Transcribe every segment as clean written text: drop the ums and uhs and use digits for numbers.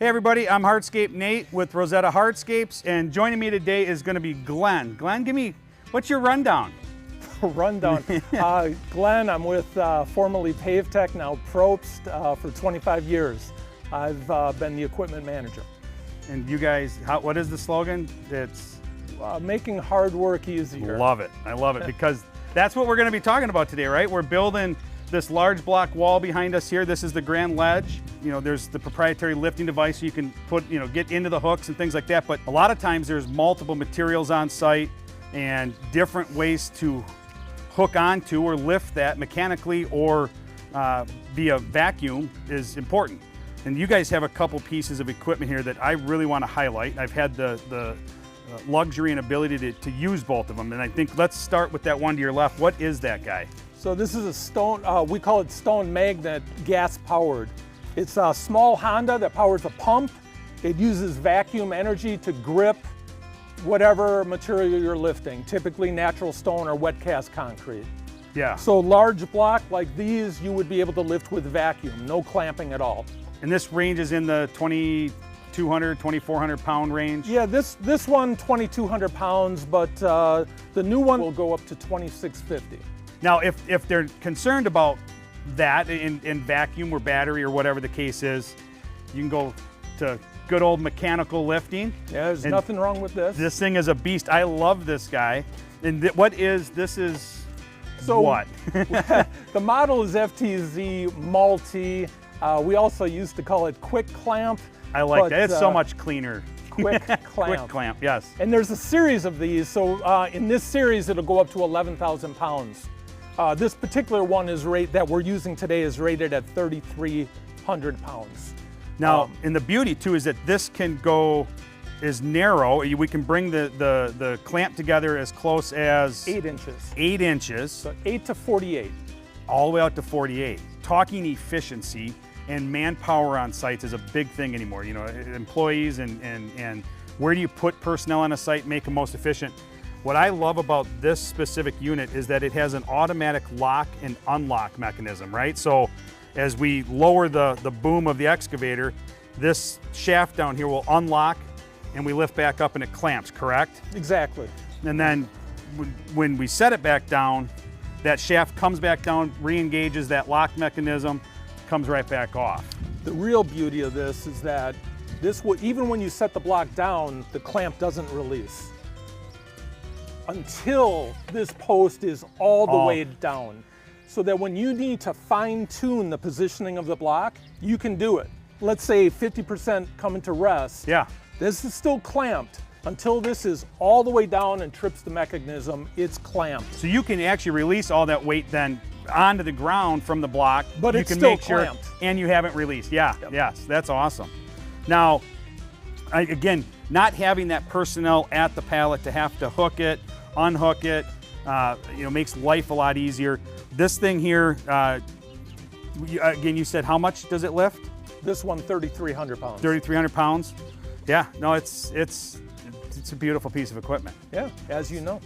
Hey everybody, I'm Hardscape Nate with Rosetta Hardscapes, and joining me today is going to be Glenn. Glenn, what's your rundown? Rundown. Glenn, I'm with formerly PAVE TECH, now Probst, for 25 years. I've been the equipment manager. And you guys, what is the slogan? It's making hard work easier. Love it. I love it because that's what we're going to be talking about today, right? We're building this large block wall behind us here. This is the Grand Ledge. You know, there's the proprietary lifting device so you can put, get into the hooks and things like that. But a lot of times there's multiple materials on site and different ways to hook onto or lift that mechanically or via vacuum is important. And you guys have a couple pieces of equipment here that I really want to highlight. I've had the luxury and ability to use both of them. And I think let's start with that one to your left. What is that guy? So this is a stone, we call it STONEMAGNET, gas powered. It's a small Honda that powers a pump. It uses vacuum energy to grip whatever material you're lifting, typically natural stone or wet cast concrete. Yeah. So large block like these, you would be able to lift with vacuum, no clamping at all. And this range is in the 2,200, 2,400 pound range? Yeah, this one 2,200 pounds, but the new one will go up to 2,650. Now, if they're concerned about that in vacuum or battery or whatever the case is, you can go to good old mechanical lifting. Yeah, there's nothing wrong with this. This thing is a beast. I love this guy. And this is so what? The model is FTZ-MULTI. We also used to call it QuickCLAMP. I like that. It's so much cleaner. QuickCLAMP. QuickCLAMP, yes. And there's a series of these. So in this series, it'll go up to 11,000 pounds. This particular one that we're using today is rated at 3,300 pounds. Now, and the beauty too is that this can go as narrow. We can bring the clamp together as close as 8 inches. 8 inches. So 8 to 48. All the way out to 48. Talking efficiency and manpower on sites is a big thing anymore. You know, employees and where do you put personnel on a site, make them most efficient. What I love about this specific unit is that it has an automatic lock and unlock mechanism, right? So as we lower the boom of the excavator, this shaft down here will unlock and we lift back up and it clamps, correct? Exactly. And then when we set it back down, that shaft comes back down, re-engages that lock mechanism, comes right back off. The real beauty of this is that this will, even when you set the block down, the clamp doesn't release until this post is all the way down. So that when you need to fine tune the positioning of the block, you can do it. Let's say 50% coming to rest. Yeah. This is still clamped. Until this is all the way down and trips the mechanism, it's clamped. So you can actually release all that weight then onto the ground from the block. But you it's can still make sure, clamped. And you haven't released. Yeah, Yep. Yes, that's awesome. Now, again, not having that personnel at the pallet to have to hook it, unhook it, makes life a lot easier. This thing here, again, you said how much does it lift? This one, 3,300 pounds. 3,300 pounds. Yeah, no, it's a beautiful piece of equipment. Yeah, as you know.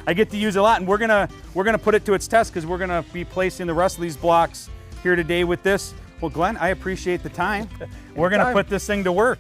I get to use it a lot, and we're gonna put it to its test because we're gonna be placing the rest of these blocks here today with this. Well, Glenn, I appreciate the time. We're gonna put this thing to work.